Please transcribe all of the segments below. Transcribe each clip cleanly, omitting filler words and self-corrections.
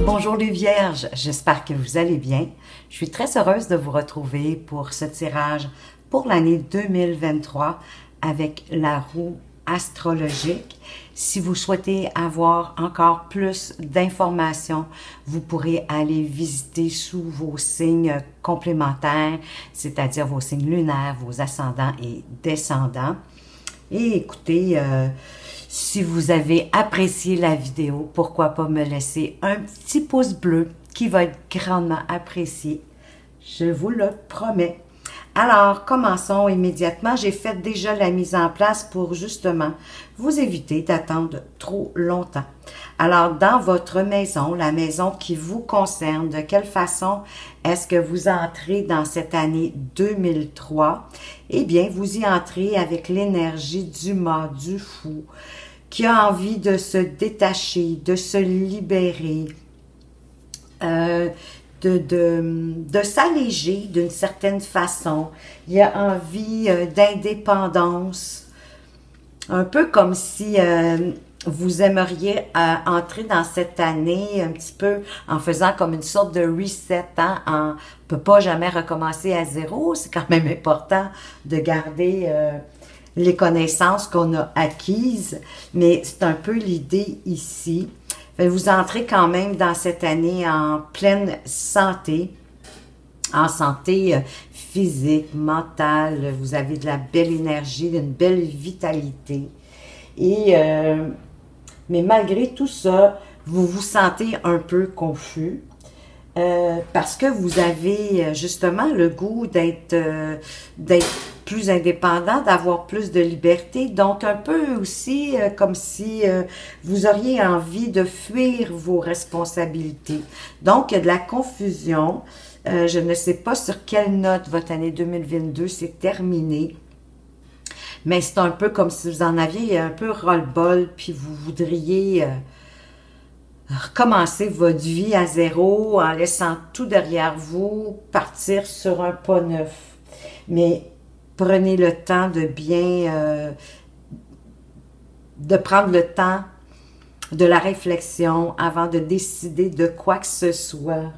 Bonjour les Vierges, j'espère que vous allez bien. Je suis très heureuse de vous retrouver pour ce tirage pour l'année 2023 avec la roue astrologique. Si vous souhaitez avoir encore plus d'informations, vous pourrez aller visiter sous vos signes complémentaires, c'est-à-dire vos signes lunaires, vos ascendants et descendants. Et écoutez, si vous avez apprécié la vidéo, pourquoi pas me laisser un petit pouce bleu qui va être grandement apprécié. Je vous le promets. Alors, commençons immédiatement. J'ai fait déjà la mise en place pour justement vous éviter d'attendre trop longtemps. Alors, dans votre maison, la maison qui vous concerne, de quelle façon est-ce que vous entrez dans cette année 2003? Eh bien, vous y entrez avec l'énergie du mât, du fou, qui a envie de se détacher, de se libérer, de s'alléger d'une certaine façon. Il a envie d'indépendance, un peu comme si vous aimeriez entrer dans cette année un petit peu en faisant comme une sorte de reset. Hein? On ne peut pas jamais recommencer à zéro, c'est quand même important de garder les connaissances qu'on a acquises, mais c'est un peu l'idée ici. Vous entrez quand même dans cette année en pleine santé, en santé physique, mentale. Vous avez de la belle énergie, une belle vitalité. Et, mais malgré tout ça, vous vous sentez un peu confus parce que vous avez justement le goût d'être plus indépendant, d'avoir plus de liberté, donc un peu aussi comme si vous auriez envie de fuir vos responsabilités. Donc, il y a de la confusion. Je ne sais pas sur quelle note votre année 2022 s'est terminée, mais c'est un peu comme si vous en aviez un peu ras-le-bol, puis vous voudriez recommencer votre vie à zéro en laissant tout derrière vous, partir sur un pas neuf. Mais prenez le temps de bien, de prendre le temps de la réflexion avant de décider de quoi que ce soit.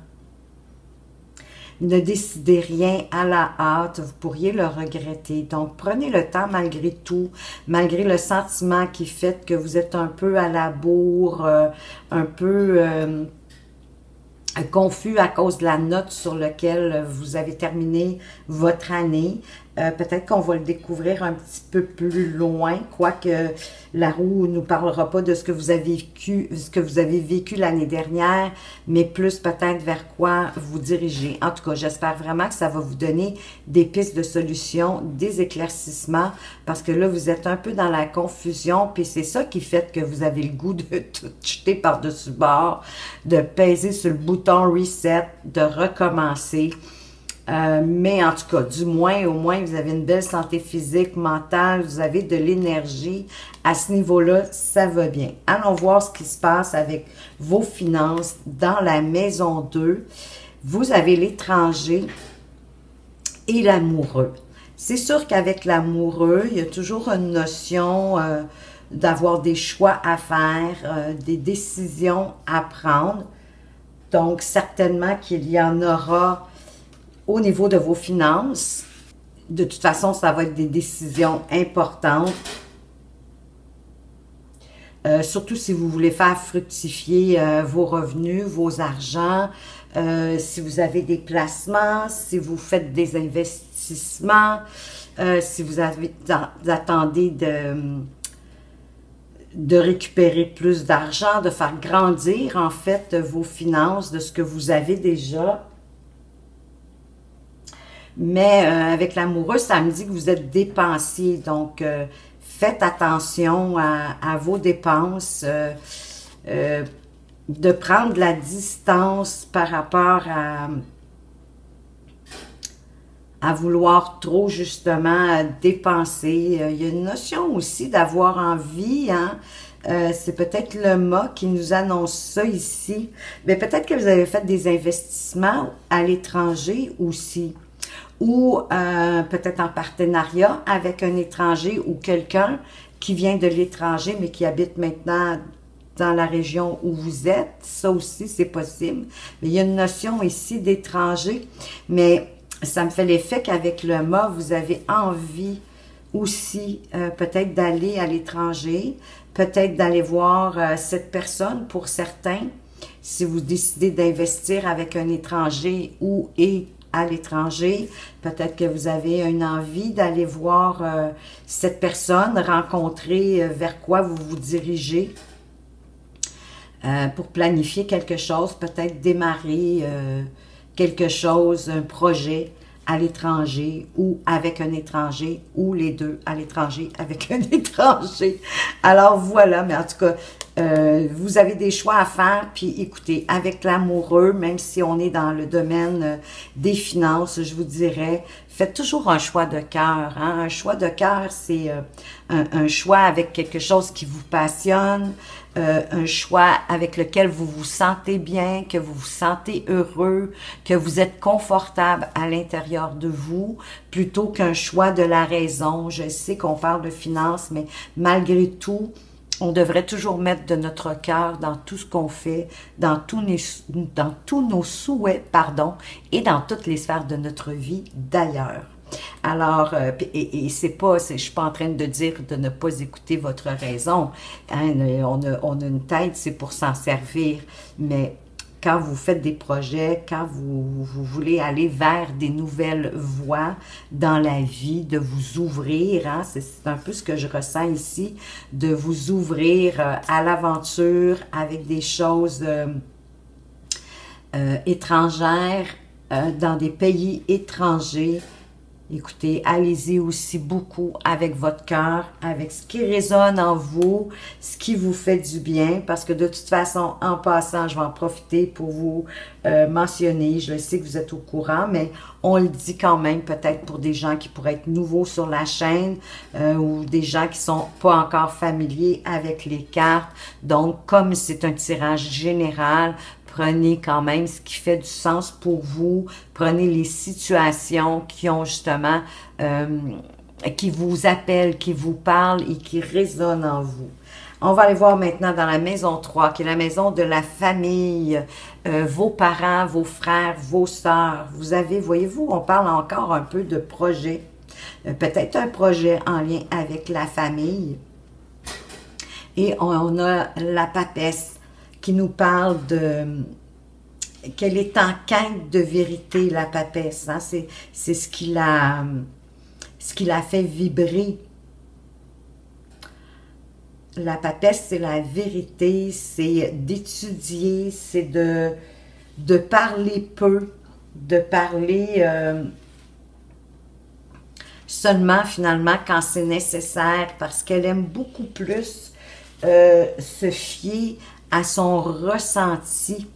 Ne décidez rien à la hâte, vous pourriez le regretter. Donc, prenez le temps malgré tout, malgré le sentiment qui fait que vous êtes un peu à la bourre, un peu confus à cause de la note sur laquelle vous avez terminé votre année. Peut-être qu'on va le découvrir un petit peu plus loin, quoique la roue ne nous parlera pas de ce que vous avez vécu l'année dernière, mais plus peut-être vers quoi vous dirigez. En tout cas, j'espère vraiment que ça va vous donner des pistes de solutions, des éclaircissements, parce que là, vous êtes un peu dans la confusion, puis c'est ça qui fait que vous avez le goût de tout jeter par-dessus bord, de peser sur le bouton reset, de recommencer. Mais en tout cas, au moins, vous avez une belle santé physique, mentale, vous avez de l'énergie. À ce niveau-là, ça va bien. Allons voir ce qui se passe avec vos finances dans la maison 2. Vous avez l'étranger et l'amoureux. C'est sûr qu'avec l'amoureux, il y a toujours une notion d'avoir des choix à faire, des décisions à prendre. Donc, certainement qu'il y en aura au niveau de vos finances. De toute façon, ça va être des décisions importantes. Surtout si vous voulez faire fructifier vos revenus, vos argents, si vous avez des placements, si vous faites des investissements, si vous attendez de récupérer plus d'argent, de faire grandir en fait vos finances de ce que vous avez déjà. Mais avec l'amoureux, ça me dit que vous êtes dépensier. Donc, faites attention à vos dépenses. De prendre de la distance par rapport à vouloir trop, justement, dépenser. Il y a une notion aussi d'avoir envie, hein. C'est peut-être le mât qui nous annonce ça ici. Mais peut-être que vous avez fait des investissements à l'étranger aussi. Ou peut-être en partenariat avec un étranger ou quelqu'un qui vient de l'étranger mais qui habite maintenant dans la région où vous êtes. Ça aussi, c'est possible. Mais il y a une notion ici d'étranger. Mais ça me fait l'effet qu'avec le mât, vous avez envie aussi peut-être d'aller à l'étranger, peut-être d'aller voir cette personne pour certains. Si vous décidez d'investir avec un étranger ou et à l'étranger, peut-être que vous avez une envie d'aller voir cette personne, rencontrer vers quoi vous vous dirigez pour planifier quelque chose, peut-être démarrer quelque chose, un projet à l'étranger ou avec un étranger ou les deux, à l'étranger avec un étranger. Alors voilà, mais en tout cas, vous avez des choix à faire, puis écoutez, avec l'amoureux, même si on est dans le domaine des finances, je vous dirais, faites toujours un choix de cœur. Hein? Un choix de cœur, c'est un choix avec quelque chose qui vous passionne, un choix avec lequel vous vous sentez bien, que vous vous sentez heureux, que vous êtes confortable à l'intérieur de vous, plutôt qu'un choix de la raison. Je sais qu'on parle de finances, mais malgré tout, on devrait toujours mettre de notre cœur dans tout ce qu'on fait, dans tous nos souhaits, pardon, et dans toutes les sphères de notre vie d'ailleurs. Alors, et c'est pas, je suis pas en train de dire de ne pas écouter votre raison. Hein, on a une tête, c'est pour s'en servir. Mais quand vous faites des projets, quand vous voulez aller vers des nouvelles voies dans la vie, de vous ouvrir, hein, c'est un peu ce que je ressens ici, de vous ouvrir à l'aventure avec des choses étrangères, dans des pays étrangers. Écoutez, allez-y aussi beaucoup avec votre cœur, avec ce qui résonne en vous, ce qui vous fait du bien, parce que de toute façon, en passant, je vais en profiter pour vous mentionner, je le sais que vous êtes au courant, mais on le dit quand même peut-être pour des gens qui pourraient être nouveaux sur la chaîne ou des gens qui sont pas encore familiers avec les cartes. Donc, comme c'est un tirage général, prenez quand même ce qui fait du sens pour vous. Prenez les situations qui ont justement, qui vous appellent, qui vous parlent et qui résonnent en vous. On va aller voir maintenant dans la maison 3, qui est la maison de la famille, vos parents, vos frères, vos sœurs. Vous avez, voyez-vous, on parle encore un peu de projet. Peut-être un projet en lien avec la famille. Et on a la papesse qui nous parle de qu'elle est en quête de vérité, la papesse. Hein? C'est ce qui l'a fait vibrer. La papesse, c'est la vérité, c'est d'étudier, c'est de parler peu, de parler seulement finalement quand c'est nécessaire, parce qu'elle aime beaucoup plus se fier à son ressenti,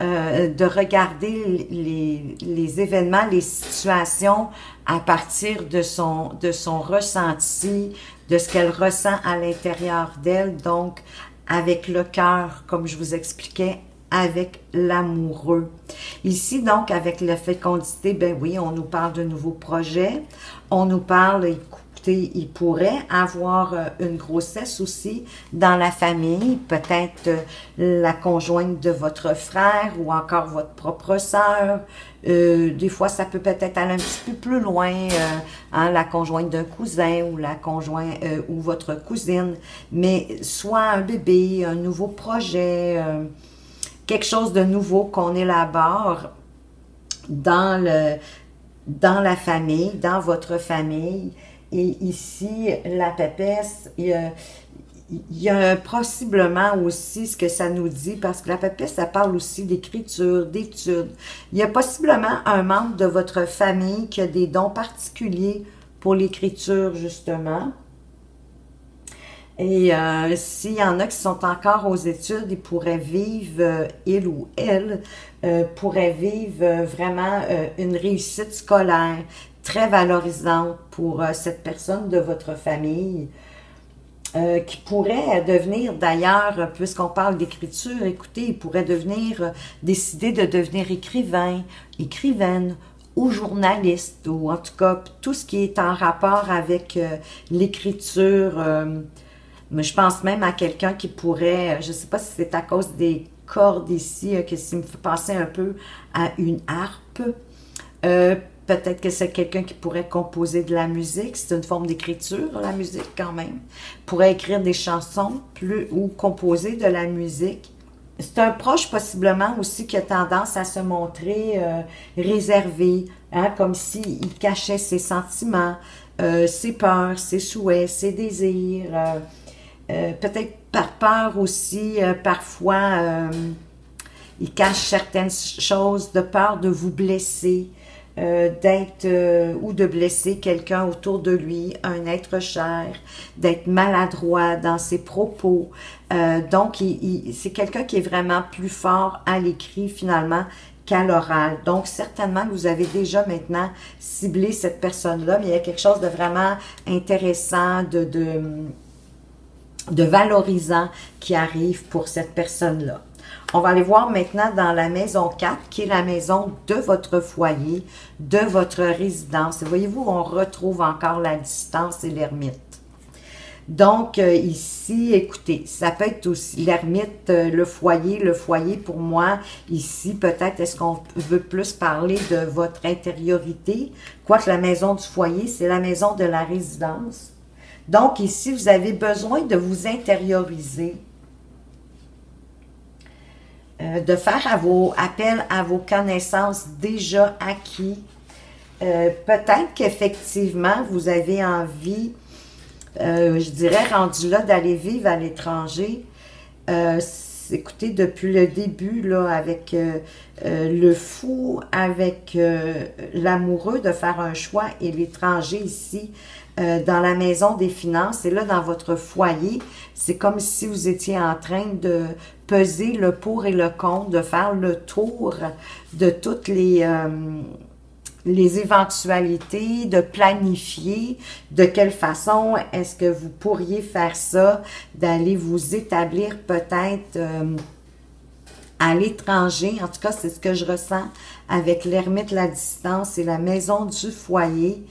de regarder les événements, les situations à partir de son ressenti, de ce qu'elle ressent à l'intérieur d'elle, donc avec le cœur, comme je vous expliquais, avec l'amoureux. Ici, donc, avec la fécondité, ben oui, on nous parle de nouveaux projets, on nous parle, écoutez, il pourrait avoir une grossesse aussi dans la famille, peut-être la conjointe de votre frère ou encore votre propre sœur. Des fois, ça peut peut-être aller un petit peu plus loin, hein, la conjointe d'un cousin ou la conjointe ou votre cousine, mais soit un bébé, un nouveau projet, quelque chose de nouveau qu'on élabore dans la famille, dans votre famille. Et ici, la papesse, il y a possiblement aussi ce que ça nous dit, parce que la papesse, ça parle aussi d'écriture, d'études. Il y a possiblement un membre de votre famille qui a des dons particuliers pour l'écriture, justement. Et s'il y en a qui sont encore aux études, ils pourraient vivre, il ou elle, pourrait vivre vraiment une réussite scolaire très valorisante pour cette personne de votre famille, qui pourrait devenir d'ailleurs, puisqu'on parle d'écriture, écoutez, il pourrait décider de devenir écrivain, écrivaine, ou journaliste, ou en tout cas tout ce qui est en rapport avec l'écriture, Mais je pense même à quelqu'un qui pourrait, je ne sais pas si c'est à cause des cordes ici, que ça me fait penser un peu à une harpe. Peut-être que c'est quelqu'un qui pourrait composer de la musique. C'est une forme d'écriture, la musique quand même. Pourrait écrire des chansons ou composer de la musique. C'est un proche possiblement aussi qui a tendance à se montrer réservé, hein, comme s'il cachait ses sentiments, ses peurs, ses souhaits, ses désirs. Peut-être par peur aussi, parfois, il cache certaines choses de peur de vous blesser, ou de blesser quelqu'un autour de lui, un être cher, d'être maladroit dans ses propos. Donc, c'est quelqu'un qui est vraiment plus fort à l'écrit finalement qu'à l'oral. Donc, certainement que vous avez déjà maintenant ciblé cette personne-là, mais il y a quelque chose de vraiment intéressant, de valorisant qui arrive pour cette personne-là. On va aller voir maintenant dans la maison 4, qui est la maison de votre foyer, de votre résidence. Et voyez-vous, on retrouve encore la distance et l'ermite. Donc, ici, écoutez, ça peut être aussi l'ermite, le foyer pour moi, ici, peut-être, est-ce qu'on veut plus parler de votre intériorité? Quoique la maison du foyer, c'est la maison de la résidence. Donc, ici, vous avez besoin de vous intérioriser, de faire appel à vos connaissances déjà acquises. Peut-être qu'effectivement, vous avez envie, je dirais, rendu là, d'aller vivre à l'étranger. Écoutez, depuis le début, là, avec le fou, avec l'amoureux, de faire un choix, et l'étranger ici, dans la maison des finances, et là, dans votre foyer, c'est comme si vous étiez en train de peser le pour et le contre, de faire le tour de toutes les éventualités, de planifier de quelle façon est-ce que vous pourriez faire ça, d'aller vous établir peut-être à l'étranger. En tout cas, c'est ce que je ressens avec l'ermite, la distance et la maison du foyer.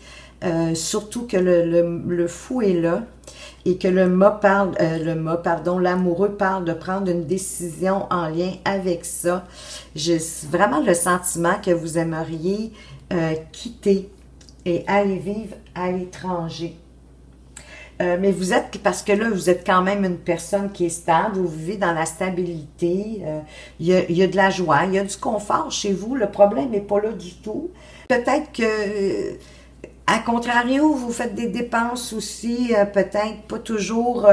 Surtout que le fou est là et que l'amoureux parle de prendre une décision en lien avec ça. J'ai vraiment le sentiment que vous aimeriez quitter et aller vivre à l'étranger. Mais vous êtes, parce que là, vous êtes quand même une personne qui est stable, vous vivez dans la stabilité, il y a de la joie, il y a du confort chez vous, le problème n'est pas là du tout. Peut-être que, à contrario, vous faites des dépenses aussi, peut-être pas toujours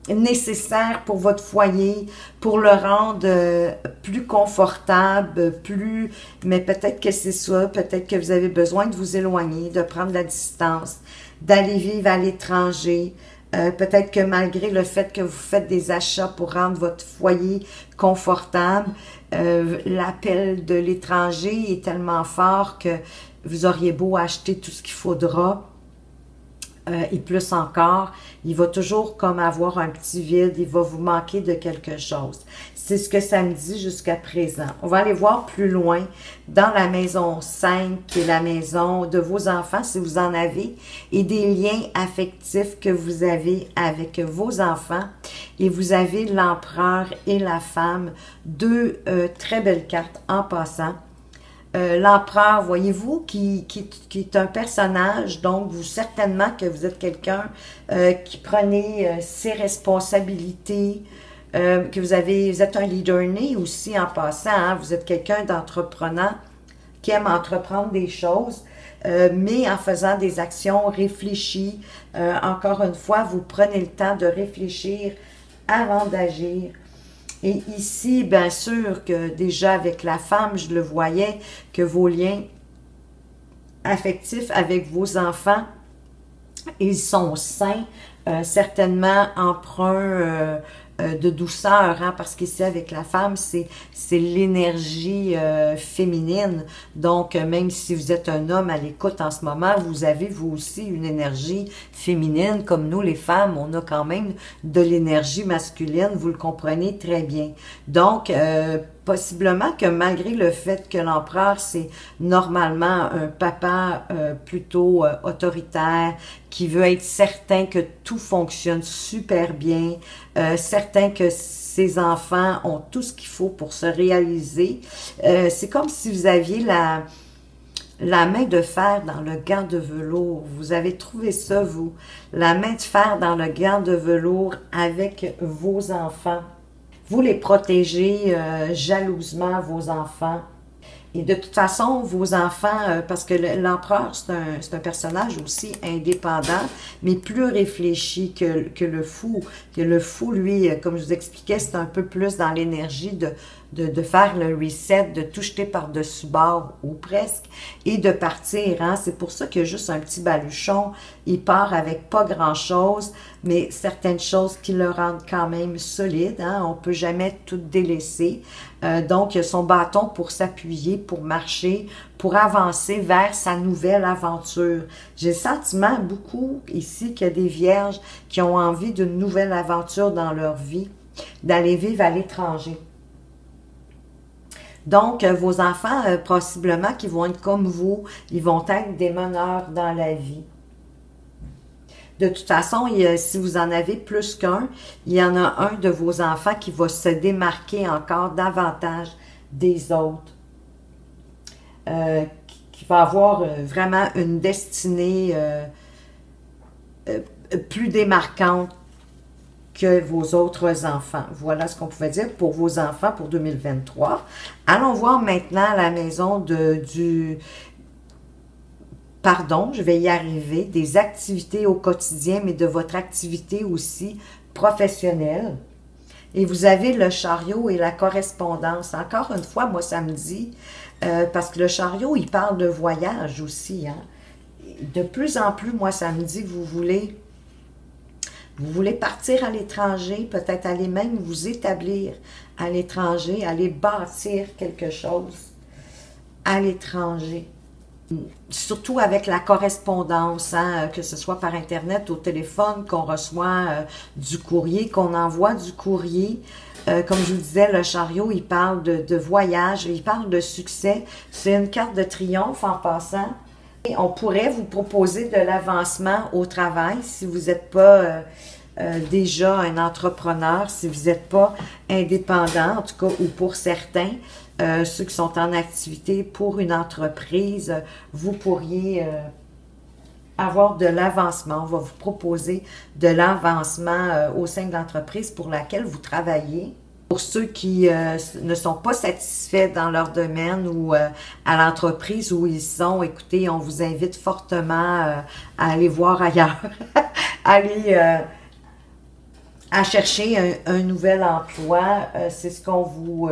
nécessaires pour votre foyer, pour le rendre plus confortable, mais peut-être que c'est ça, peut-être que vous avez besoin de vous éloigner, de prendre la distance, d'aller vivre à l'étranger. Peut-être que malgré le fait que vous faites des achats pour rendre votre foyer confortable, l'appel de l'étranger est tellement fort que vous auriez beau acheter tout ce qu'il faudra, et plus encore, il va toujours comme avoir un petit vide, il va vous manquer de quelque chose. C'est ce que ça me dit jusqu'à présent. On va aller voir plus loin dans la maison 5, qui est la maison de vos enfants, si vous en avez, et des liens affectifs que vous avez avec vos enfants. Et vous avez l'empereur et la femme, deux très belles cartes en passant. L'empereur, voyez-vous, qui est un personnage, donc vous certainement que vous êtes quelqu'un qui prenez ses responsabilités, que vous êtes un leader né aussi en passant, hein, vous êtes quelqu'un d'entreprenant qui aime entreprendre des choses, mais en faisant des actions réfléchies. Encore une fois, vous prenez le temps de réfléchir avant d'agir. Et ici, bien sûr que déjà avec la femme, je le voyais, que vos liens affectifs avec vos enfants, ils sont sains, certainement empreints de douceur, hein, parce qu'ici avec la femme, c'est l'énergie féminine. Donc, même si vous êtes un homme à l'écoute en ce moment, vous avez vous aussi une énergie féminine, comme nous les femmes, on a quand même de l'énergie masculine, vous le comprenez très bien. Donc, possiblement que malgré le fait que l'empereur, c'est normalement un papa plutôt autoritaire, qui veut être certain que tout fonctionne super bien, certain que ses enfants ont tout ce qu'il faut pour se réaliser. C'est comme si vous aviez la main de fer dans le gant de velours. Vous avez trouvé ça, vous? La main de fer dans le gant de velours avec vos enfants. Vous les protégez jalousement, vos enfants. Et de toute façon, vos enfants, parce que l'empereur, c'est un personnage aussi indépendant, mais plus réfléchi que le fou. Que le fou, lui, comme je vous expliquais, c'est un peu plus dans l'énergie de faire le reset, de tout jeter par-dessus bord, ou presque, et de partir. Hein? C'est pour ça qu'il y a juste un petit baluchon. Il part avec pas grand-chose, mais certaines choses qui le rendent quand même solide. Hein? On ne peut jamais tout délaisser. Donc, il a son bâton pour s'appuyer, pour marcher, pour avancer vers sa nouvelle aventure. J'ai le sentiment, beaucoup ici, qu'il y a des vierges qui ont envie d'une nouvelle aventure dans leur vie, d'aller vivre à l'étranger. Donc, vos enfants, possiblement, qui vont être comme vous, ils vont être des meneurs dans la vie. De toute façon, si vous en avez plus qu'un, il y en a un de vos enfants qui va se démarquer encore davantage des autres. Qui va avoir vraiment une destinée plus démarquante que vos autres enfants. Voilà ce qu'on pouvait dire pour vos enfants pour 2023. Allons voir maintenant la maison pardon, je vais y arriver, des activités au quotidien, mais de votre activité aussi professionnelle. Et vous avez le chariot et la correspondance. Encore une fois, moi, ça me dit, parce que le chariot, il parle de voyage aussi. Hein. De plus en plus, moi, ça me dit que vous voulez partir à l'étranger, peut-être aller même vous établir à l'étranger, aller bâtir quelque chose à l'étranger. Surtout avec la correspondance, hein, que ce soit par Internet, au téléphone, qu'on reçoit du courrier, qu'on envoie du courrier. Comme je vous disais, le chariot, il parle de voyage, il parle de succès. C'est une carte de triomphe en passant. Et on pourrait vous proposer de l'avancement au travail si vous n'êtes pas déjà un entrepreneur, si vous n'êtes pas indépendant, en tout cas, ou pour certains. Ceux qui sont en activité pour une entreprise, vous pourriez avoir de l'avancement. On va vous proposer de l'avancement au sein de l'entreprise pour laquelle vous travaillez. Pour ceux qui ne sont pas satisfaits dans leur domaine ou à l'entreprise où ils sont, écoutez, on vous invite fortement à aller voir ailleurs, aller à chercher un nouvel emploi. C'est ce qu'on vous...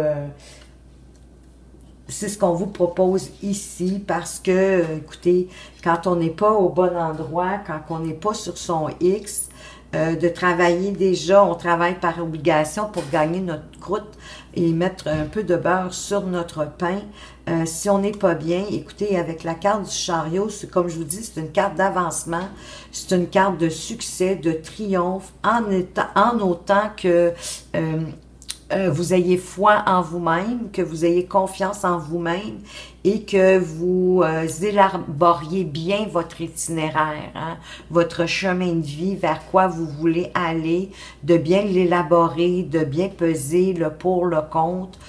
c'est ce qu'on vous propose ici parce que, écoutez, quand on n'est pas au bon endroit, quand on n'est pas sur son X, de travailler déjà, on travaille par obligation pour gagner notre croûte et mettre un peu de beurre sur notre pain. Si on n'est pas bien, écoutez, avec la carte du chariot, comme je vous dis, c'est une carte d'avancement, c'est une carte de succès, de triomphe, en autant que... vous ayez foi en vous-même, que vous ayez confiance en vous-même et que vous élaboriez bien votre itinéraire, hein, votre chemin de vie, vers quoi vous voulez aller, de bien l'élaborer, de bien peser le pour, le contre,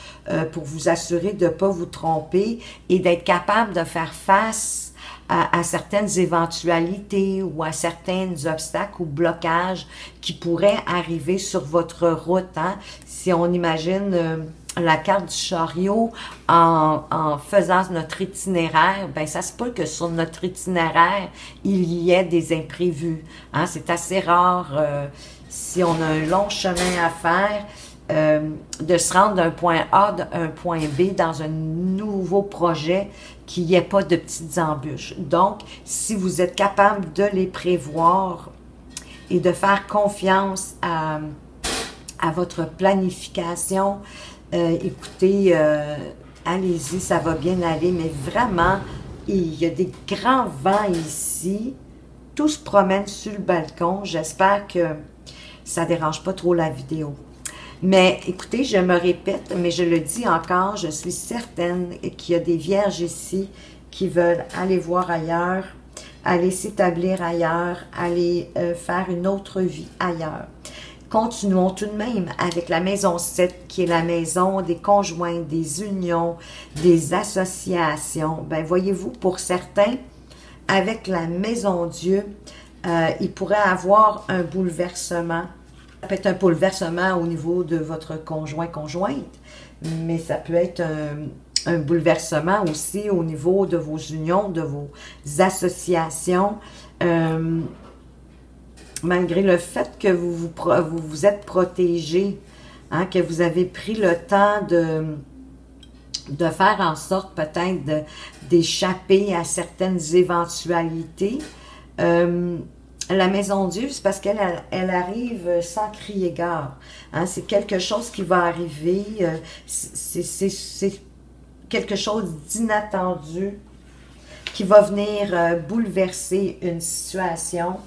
pour vous assurer de ne pas vous tromper et d'être capable de faire face à certaines éventualités ou à certains obstacles ou blocages qui pourraient arriver sur votre route. Hein? Si on imagine la carte du chariot en faisant notre itinéraire, ben ça se peut que sur notre itinéraire, il y ait des imprévus. Hein? C'est assez rare, si on a un long chemin à faire, de se rendre d'un point A à un point B dans un nouveau projet, qu'il n'y ait pas de petites embûches. Donc, si vous êtes capable de les prévoir et de faire confiance à votre planification, écoutez, allez-y, ça va bien aller, mais vraiment, il y a des grands vents ici. Tout se promène sur le balcon. J'espère que ça ne dérange pas trop la vidéo. Mais écoutez, je me répète, mais je le dis encore, je suis certaine qu'il y a des vierges ici qui veulent aller voir ailleurs, aller s'établir ailleurs, aller faire une autre vie ailleurs. Continuons tout de même avec la maison 7, qui est la maison des conjoints, des unions, des associations. Ben, voyez-vous, pour certains, avec la maison Dieu, il pourrait avoir un bouleversement. Ça peut être un bouleversement au niveau de votre conjointe, mais ça peut être un bouleversement aussi au niveau de vos unions, de vos associations. Malgré le fait que vous êtes protégé, hein, que vous avez pris le temps de faire en sorte peut-être d'échapper à certaines éventualités. La maison Dieu, c'est parce qu'elle arrive sans crier gare. Hein, c'est quelque chose qui va arriver, c'est quelque chose d'inattendu qui va venir bouleverser une situation.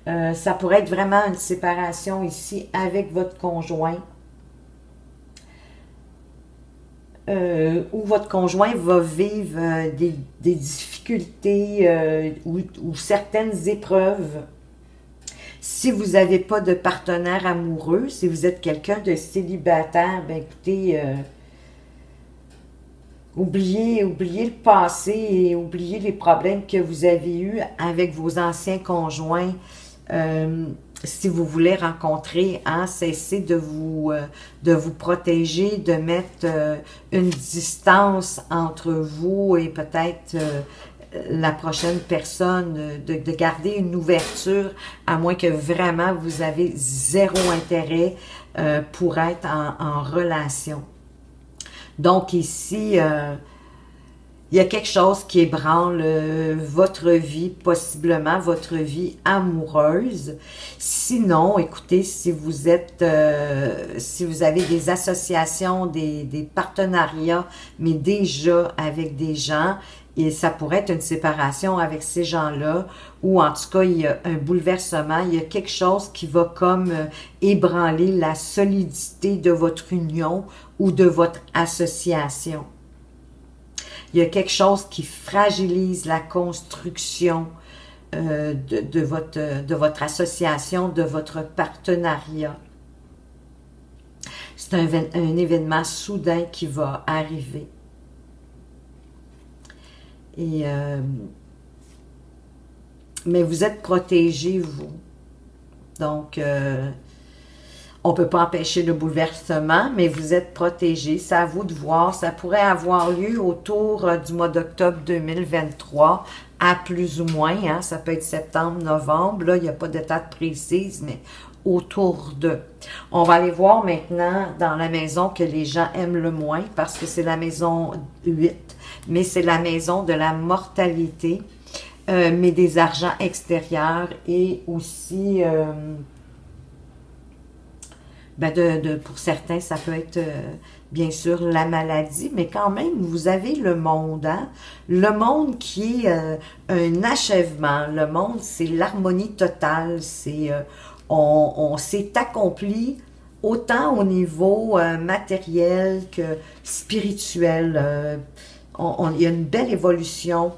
Ça pourrait être vraiment une séparation ici avec votre conjoint. Où votre conjoint va vivre des difficultés ou certaines épreuves. Si vous n'avez pas de partenaire amoureux, si vous êtes quelqu'un de célibataire, ben écoutez, oubliez le passé et oubliez les problèmes que vous avez eus avec vos anciens conjoints. Si vous voulez rencontrer, hein, cessez de vous protéger, de mettre une distance entre vous et peut-être la prochaine personne, de garder une ouverture, à moins que vraiment vous avez zéro intérêt pour être en relation. Donc ici, il y a quelque chose qui ébranle votre vie, possiblement votre vie amoureuse. Sinon, écoutez, si vous êtes, si vous avez des associations, des partenariats, mais déjà avec des gens, et ça pourrait être une séparation avec ces gens-là, ou en tout cas, il y a un bouleversement, il y a quelque chose qui va comme ébranler la solidité de votre union ou de votre association. Il y a quelque chose qui fragilise la construction de votre association, de votre partenariat. C'est un événement soudain qui va arriver. Et, mais vous êtes protégés, vous. Donc, on ne peut pas empêcher le bouleversement, mais vous êtes protégés. C'est à vous de voir. Ça pourrait avoir lieu autour du mois d'octobre 2023, à plus ou moins. Hein, ça peut être septembre, novembre. Là, il n'y a pas de date précise, mais autour de. On va aller voir maintenant dans la maison que les gens aiment le moins, parce que c'est la maison 8, mais c'est la maison de la mortalité, mais des argents extérieurs et aussi... ben pour certains, ça peut être bien sûr la maladie, mais quand même, vous avez le monde. Hein? Le monde qui est un achèvement. Le monde, c'est l'harmonie totale. C'est on s'est accompli autant au niveau matériel que spirituel. Il y a une belle évolution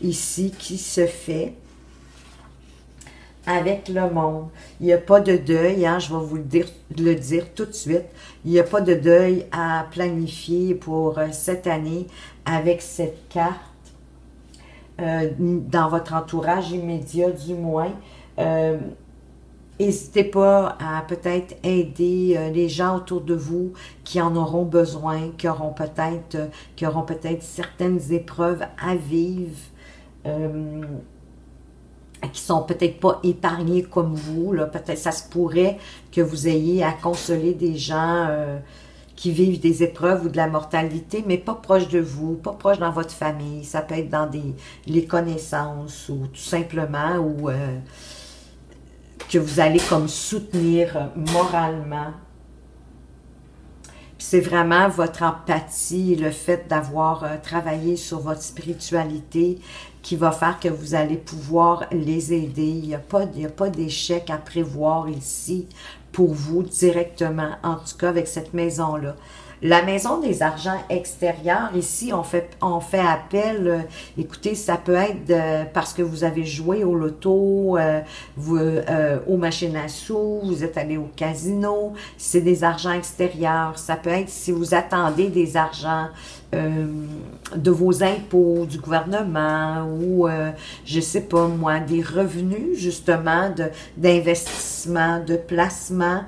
ici qui se fait avec le monde. Il n'y a pas de deuil, hein, je vais vous le dire tout de suite. Il n'y a pas de deuil à planifier pour cette année avec cette carte. Dans votre entourage immédiat du moins. N'hésitez pas à peut-être aider les gens autour de vous qui en auront besoin, qui auront peut-être certaines épreuves à vivre. Qui sont peut-être pas épargnés comme vous. Peut-être ça se pourrait que vous ayez à consoler des gens qui vivent des épreuves ou de la mortalité, mais pas proche de vous, pas proche dans votre famille. Ça peut être dans les connaissances ou tout simplement ou que vous allez comme soutenir moralement. Puis c'est vraiment votre empathie, le fait d'avoir travaillé sur votre spiritualité qui va faire que vous allez pouvoir les aider. Il n'y a pas d'échec à prévoir ici pour vous directement, en tout cas avec cette maison-là. La maison des argents extérieurs, ici, on fait appel, écoutez, ça peut être parce que vous avez joué au loto, aux machines à sous, vous êtes allé au casino, c'est des argents extérieurs. Ça peut être si vous attendez des argents de vos impôts, du gouvernement ou, je sais pas moi, des revenus justement d'investissement, de placement.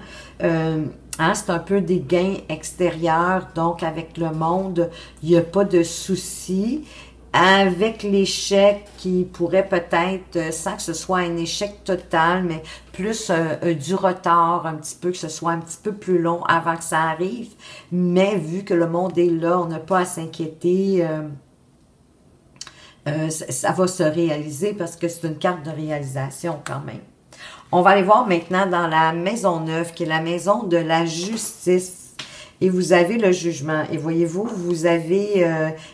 Hein, c'est un peu des gains extérieurs, donc avec le monde, il n'y a pas de souci. Avec l'échec qui pourrait peut-être, sans que ce soit un échec total, mais plus du retard, un petit peu, que ce soit un petit peu plus long avant que ça arrive. Mais vu que le monde est là, on n'a pas à s'inquiéter. Ça va se réaliser parce que c'est une carte de réalisation quand même. On va aller voir maintenant dans la maison 9, qui est la maison de la justice. Et vous avez le jugement. Et voyez-vous, vous avez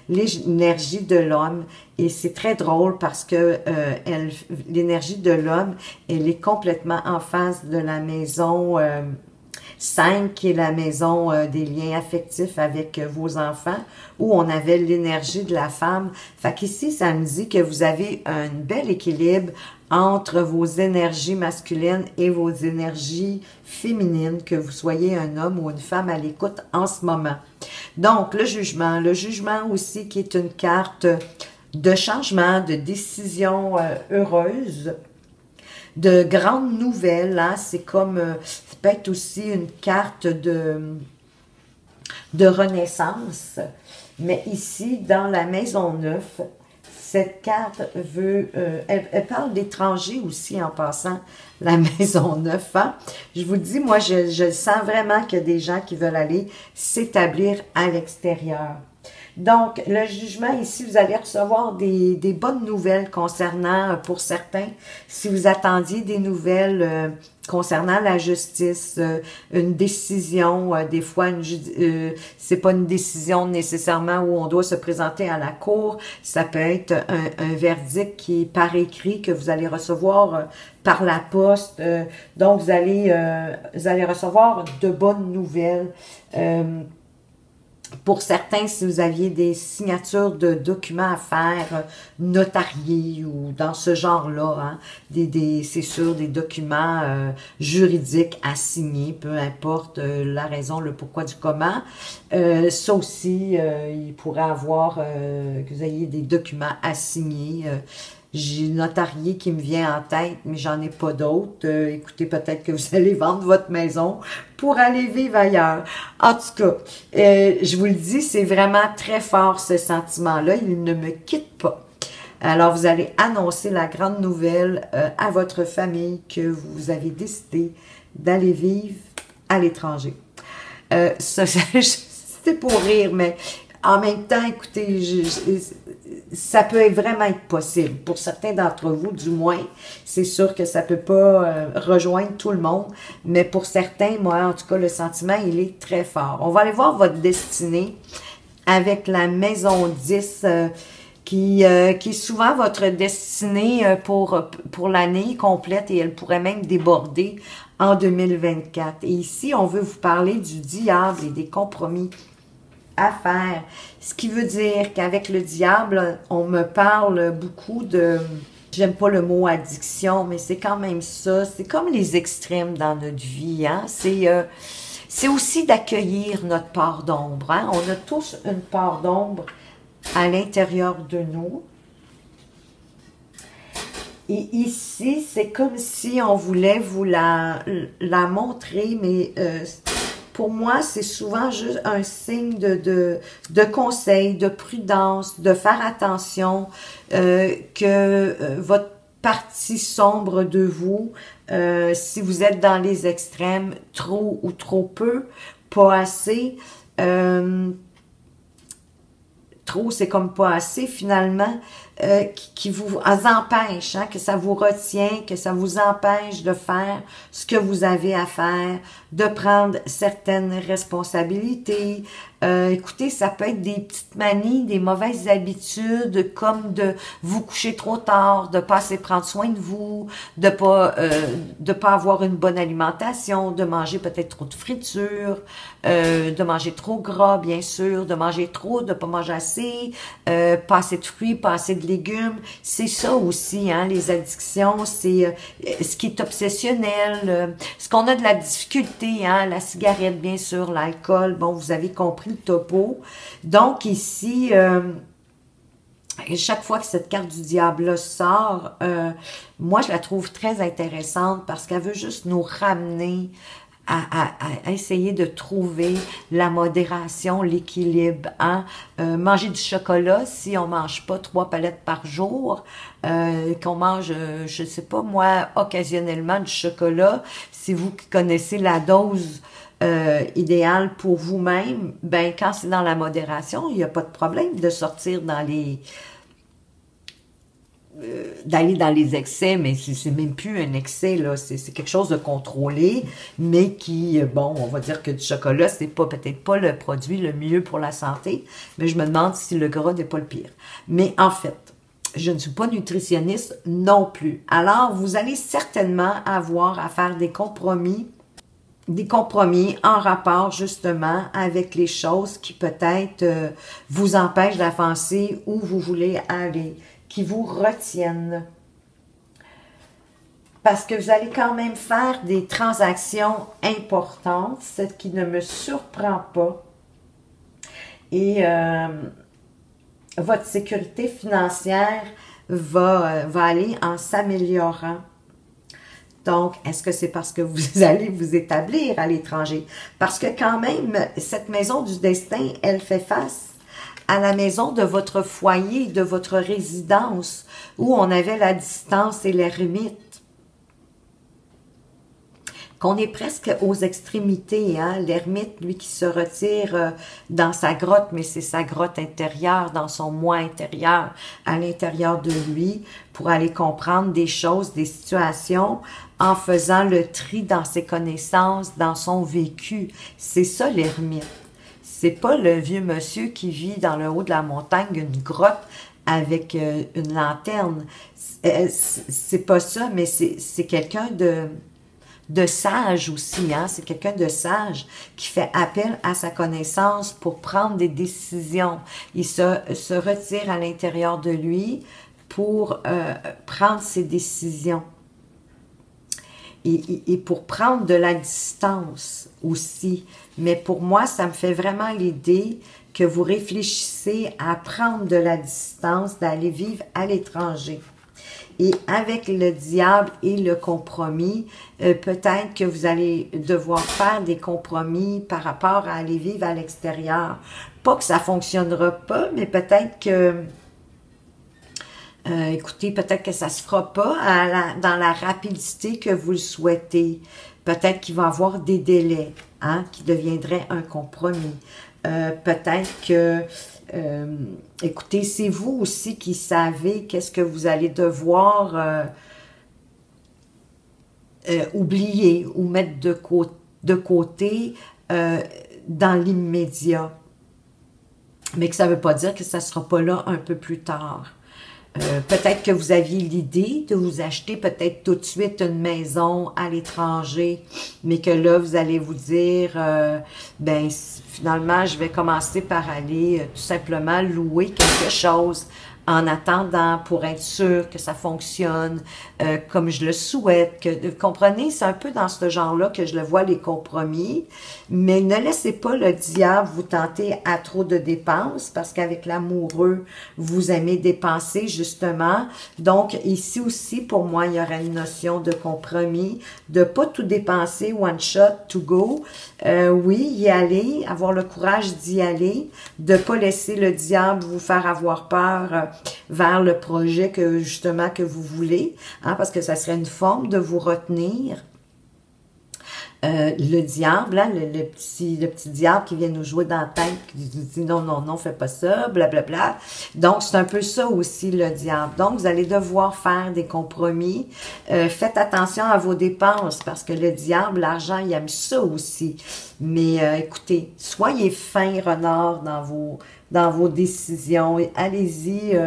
l'énergie de l'homme. Et c'est très drôle parce que l'énergie de l'homme, elle est complètement en face de la maison 5, qui est la maison des liens affectifs avec vos enfants, où on avait l'énergie de la femme. Fait qu'ici, ça me dit que vous avez un bel équilibre entre vos énergies masculines et vos énergies féminines, que vous soyez un homme ou une femme à l'écoute en ce moment. Donc, le jugement aussi qui est une carte de changement, de décision heureuse, de grandes nouvelles, hein? C'est comme, ça peut être aussi une carte de renaissance, mais ici, dans la maison 9, cette carte veut, elle parle d'étrangers aussi en passant, la maison 9. Hein? Je vous dis, moi, je sens vraiment qu'il y a des gens qui veulent aller s'établir à l'extérieur. Donc, le jugement ici, vous allez recevoir des bonnes nouvelles concernant, pour certains, si vous attendiez des nouvelles concernant la justice, une décision, des fois, c'est pas une décision nécessairement où on doit se présenter à la cour, ça peut être un verdict qui est par écrit que vous allez recevoir par la poste, donc vous allez recevoir de bonnes nouvelles. Pour certains, si vous aviez des signatures de documents à faire, notariés ou dans ce genre-là, hein, c'est sûr, des documents juridiques à signer, peu importe la raison, le pourquoi du comment. Ça aussi, il pourrait avoir que vous ayez des documents à signer. J'ai une notarié qui me vient en tête, mais j'en ai pas d'autres. Écoutez, peut-être que vous allez vendre votre maison pour aller vivre ailleurs. En tout cas, je vous le dis, c'est vraiment très fort ce sentiment-là. Il ne me quitte pas. Alors, vous allez annoncer la grande nouvelle à votre famille que vous avez décidé d'aller vivre à l'étranger. Ça, c'était pour rire, mais en même temps, écoutez, ça peut vraiment être possible. Pour certains d'entre vous, du moins, c'est sûr que ça peut pas rejoindre tout le monde, mais pour certains, moi, en tout cas, le sentiment, il est très fort. On va aller voir votre destinée avec la maison 10, qui est souvent votre destinée pour l'année complète, et elle pourrait même déborder en 2024. Et ici, on veut vous parler du diable et des compromis à faire. Ce qui veut dire qu'avec le diable, on me parle beaucoup de, j'aime pas le mot addiction, mais c'est quand même ça, c'est comme les extrêmes dans notre vie, hein? C'est aussi d'accueillir notre part d'ombre, hein? On a tous une part d'ombre à l'intérieur de nous. Et ici, c'est comme si on voulait vous la montrer, mais pour moi, c'est souvent juste un signe de conseil, de prudence, de faire attention que votre partie sombre de vous, si vous êtes dans les extrêmes, trop ou trop peu, pas assez, trop c'est comme pas assez finalement, qui vous empêche, hein, que ça vous retient, que ça vous empêche de faire ce que vous avez à faire, de prendre certaines responsabilités. Écoutez, ça peut être des petites manies, des mauvaises habitudes, comme de vous coucher trop tard, de pas assez prendre soin de vous, de pas avoir une bonne alimentation, de manger peut-être trop de friture, de manger trop gras, bien sûr, de manger trop, de pas manger assez, pas assez de fruits, pas assez de légumes. C'est ça aussi, hein, les addictions, c'est ce qui est obsessionnel, ce qu'on a de la difficulté, hein, la cigarette, bien sûr, l'alcool, bon, vous avez compris le topo. Donc ici, chaque fois que cette carte du diable-là sort, moi, je la trouve très intéressante parce qu'elle veut juste nous ramener à essayer de trouver la modération, l'équilibre. Hein? Manger du chocolat, si on mange pas 3 palettes par jour, qu'on mange, je sais pas moi, occasionnellement du chocolat, si vous qui connaissez la dose idéale pour vous-même, ben quand c'est dans la modération, il n'y a pas de problème de sortir dans les d'aller dans les excès, mais c'est même plus un excès, là, c'est quelque chose de contrôlé, mais qui, bon, on va dire que du chocolat, c'est pas peut-être pas le produit le mieux pour la santé, mais je me demande si le gras n'est pas le pire. Mais en fait, je ne suis pas nutritionniste non plus. Alors, vous allez certainement avoir à faire des compromis en rapport justement avec les choses qui peut-être vous empêchent d'avancer où vous voulez aller, qui vous retiennent. Parce que vous allez quand même faire des transactions importantes, ce qui ne me surprend pas. Et votre sécurité financière va aller en s'améliorant. Donc, est-ce que c'est parce que vous allez vous établir à l'étranger? Parce que quand même, cette maison du destin, elle fait face à la maison de votre foyer, de votre résidence, où on avait la distance et l'ermite. Qu'on est presque aux extrémités, hein? L'ermite, lui, qui se retire dans sa grotte, mais c'est sa grotte intérieure, dans son moi intérieur, à l'intérieur de lui, pour aller comprendre des choses, des situations, en faisant le tri dans ses connaissances, dans son vécu. C'est ça, l'ermite. C'est pas le vieux monsieur qui vit dans le haut de la montagne, une grotte, avec une lanterne. C'est pas ça, mais c'est quelqu'un de sage aussi, hein? C'est quelqu'un de sage qui fait appel à sa connaissance pour prendre des décisions. Il se retire à l'intérieur de lui pour prendre ses décisions. Et pour prendre de la distance aussi. Mais pour moi, ça me fait vraiment l'idée que vous réfléchissez à prendre de la distance, d'aller vivre à l'étranger. Et avec le diable et le compromis, peut-être que vous allez devoir faire des compromis par rapport à aller vivre à l'extérieur. Pas que ça fonctionnera pas, mais peut-être que, écoutez, peut-être que ça se fera pas dans la rapidité que vous le souhaitez. Peut-être qu'il va y avoir des délais, hein, qui deviendraient un compromis. Peut-être que... écoutez, c'est vous aussi qui savez qu'est-ce que vous allez devoir oublier ou mettre de côté dans l'immédiat. Mais que ça ne veut pas dire que ça ne sera pas là un peu plus tard. Peut-être que vous aviez l'idée de vous acheter peut-être tout de suite une maison à l'étranger, mais que là, vous allez vous dire, ben finalement, je vais commencer par aller tout simplement louer quelque chose en attendant pour être sûr que ça fonctionne comme je le souhaite. Vous comprenez, c'est un peu dans ce genre-là que je le vois, les compromis. Mais ne laissez pas le diable vous tenter à trop de dépenses parce qu'avec l'amoureux, vous aimez dépenser justement. Donc ici aussi, pour moi, il y aurait une notion de compromis, de pas tout dépenser one shot to go. Oui, y aller, avoir le courage d'y aller, de pas laisser le diable vous faire avoir peur vers le projet que justement que vous voulez, hein, parce que ça serait une forme de vous retenir. le diable, hein, le petit diable qui vient nous jouer dans la tête, qui nous dit non, non, non, fais pas ça, blablabla. Donc, c'est un peu ça aussi, le diable. Donc, vous allez devoir faire des compromis. Faites attention à vos dépenses, parce que le diable, l'argent, il aime ça aussi. Mais écoutez, soyez fin, renard, dans vos décisions. Allez-y...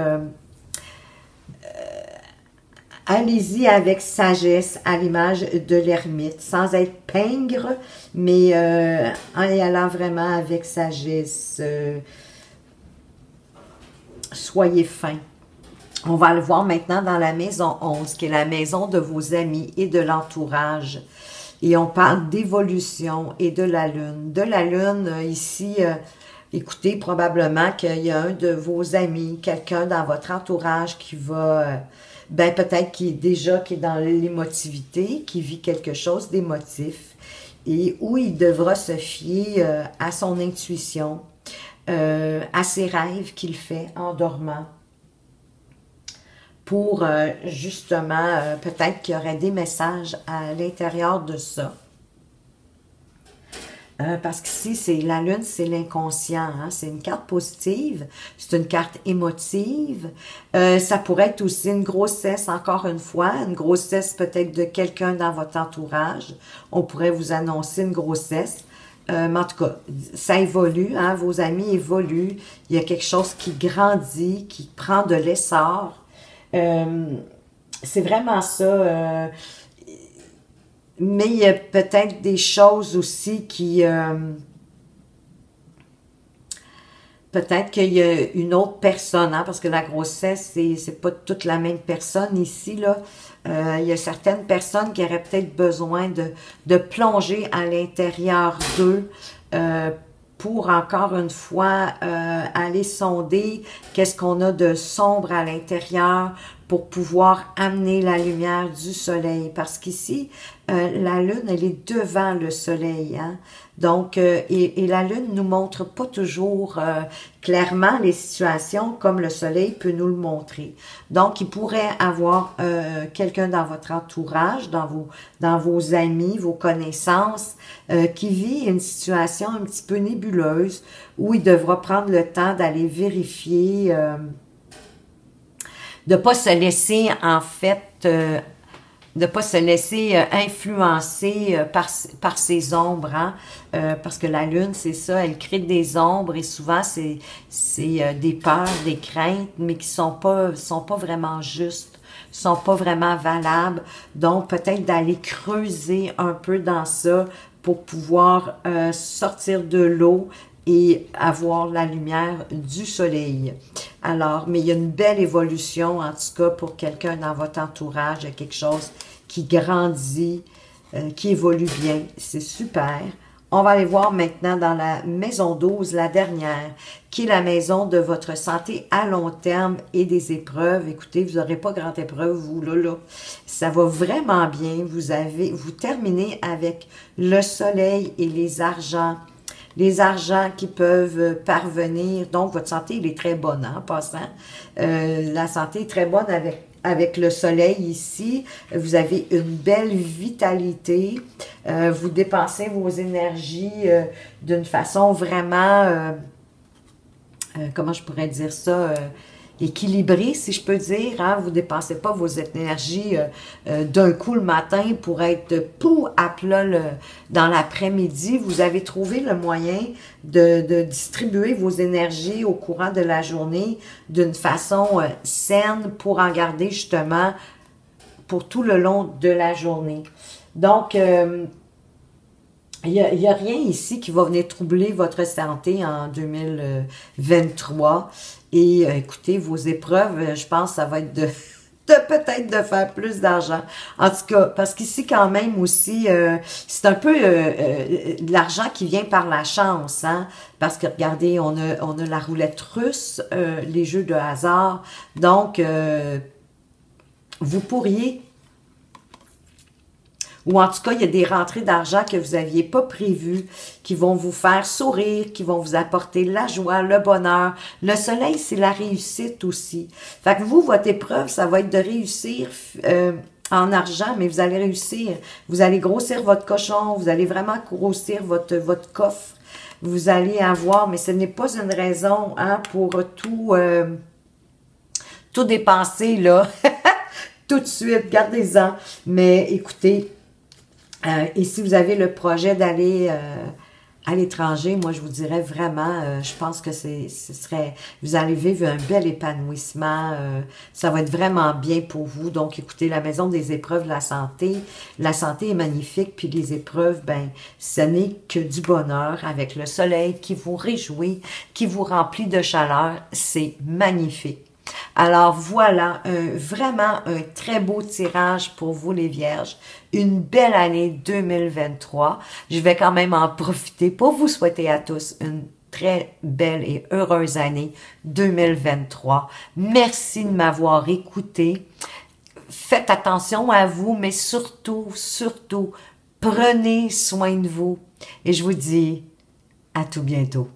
allez-y avec sagesse, à l'image de l'ermite, sans être pingre, mais en y allant vraiment avec sagesse. Soyez fin. On va le voir maintenant dans la maison 11, qui est la maison de vos amis et de l'entourage. Et on parle d'évolution et de la lune. De la lune, ici... écoutez, probablement qu'il y a un de vos amis, quelqu'un dans votre entourage qui va... ben peut-être qui est dans l'émotivité, qui vit quelque chose d'émotif, et où il devra se fier à son intuition, à ses rêves qu'il fait en dormant, pour justement, peut-être qu'il y aurait des messages à l'intérieur de ça. Parce qu'ici, c'est la lune, c'est l'inconscient. Hein? C'est une carte positive, c'est une carte émotive. Ça pourrait être aussi une grossesse, encore une fois, une grossesse peut-être de quelqu'un dans votre entourage. On pourrait vous annoncer une grossesse. Mais en tout cas, ça évolue, hein? Vos amis évoluent. Il y a quelque chose qui grandit, qui prend de l'essor. C'est vraiment ça... mais il y a peut-être des choses aussi qui... peut-être qu'il y a une autre personne, hein, parce que la grossesse, c'est pas toute la même personne ici, là. Il y a certaines personnes qui auraient peut-être besoin de plonger à l'intérieur d'eux pour, encore une fois, aller sonder qu'est-ce qu'on a de sombre à l'intérieur pour pouvoir amener la lumière du soleil. Parce qu'ici, la lune, elle est devant le soleil. Hein? Donc, et la lune nous montre pas toujours clairement les situations comme le soleil peut nous le montrer. Donc, il pourrait avoir quelqu'un dans votre entourage, dans vos amis, vos connaissances, qui vit une situation un petit peu nébuleuse où il devra prendre le temps d'aller vérifier... de ne pas se laisser, en fait, de pas se laisser influencer par ses ombres, hein? Parce que la lune, c'est ça, elle crée des ombres et souvent, c'est des peurs, des craintes, mais qui sont pas vraiment justes, sont pas vraiment valables. Donc, peut-être d'aller creuser un peu dans ça pour pouvoir sortir de l'eau et avoir la lumière du soleil. Alors, mais il y a une belle évolution, en tout cas, pour quelqu'un dans votre entourage. Il y a quelque chose qui grandit, qui évolue bien. C'est super. On va aller voir maintenant dans la maison 12, la dernière, qui est la maison de votre santé à long terme et des épreuves. Écoutez, vous n'aurez pas grande épreuve, vous, là. Ça va vraiment bien. Vous terminez avec le soleil et les argents. Les argents qui peuvent parvenir. Donc, votre santé, elle est très bonne, hein, en passant. La santé est très bonne avec le soleil ici. Vous avez une belle vitalité. Vous dépensez vos énergies d'une façon vraiment, comment je pourrais dire ça, équilibré, si je peux dire. Hein? Vous ne dépensez pas vos énergies d'un coup le matin pour être tout à plat dans l'après-midi. Vous avez trouvé le moyen de distribuer vos énergies au courant de la journée d'une façon saine pour en garder justement pour tout le long de la journée. Donc, il n'y a rien ici qui va venir troubler votre santé en 2023. Et écoutez, vos épreuves, je pense que ça va être peut-être de faire plus d'argent. En tout cas, parce qu'ici quand même aussi, c'est un peu de l'argent qui vient par la chance. Hein? Parce que regardez, on a la roulette russe, les jeux de hasard. Donc, vous pourriez... Ou en tout cas, il y a des rentrées d'argent que vous n'aviez pas prévues, qui vont vous faire sourire, qui vont vous apporter la joie, le bonheur. Le soleil, c'est la réussite aussi. Fait que vous, votre épreuve, ça va être de réussir en argent, mais vous allez réussir. Vous allez grossir votre cochon, vous allez vraiment grossir votre coffre. Vous allez avoir, mais ce n'est pas une raison hein, pour tout dépenser, là, tout de suite, gardez-en. Mais écoutez, et si vous avez le projet d'aller à l'étranger, moi, je vous dirais vraiment, je pense que vous allez vivre un bel épanouissement, ça va être vraiment bien pour vous. Donc, écoutez, la maison des épreuves de la santé est magnifique, puis les épreuves, ben, ce n'est que du bonheur, avec le soleil qui vous réjouit, qui vous remplit de chaleur, c'est magnifique. Alors voilà, vraiment un très beau tirage pour vous les Vierges. Une belle année 2023. Je vais quand même en profiter pour vous souhaiter à tous une très belle et heureuse année 2023. Merci de m'avoir écouté. Faites attention à vous, mais surtout, prenez soin de vous. Et je vous dis à tout bientôt.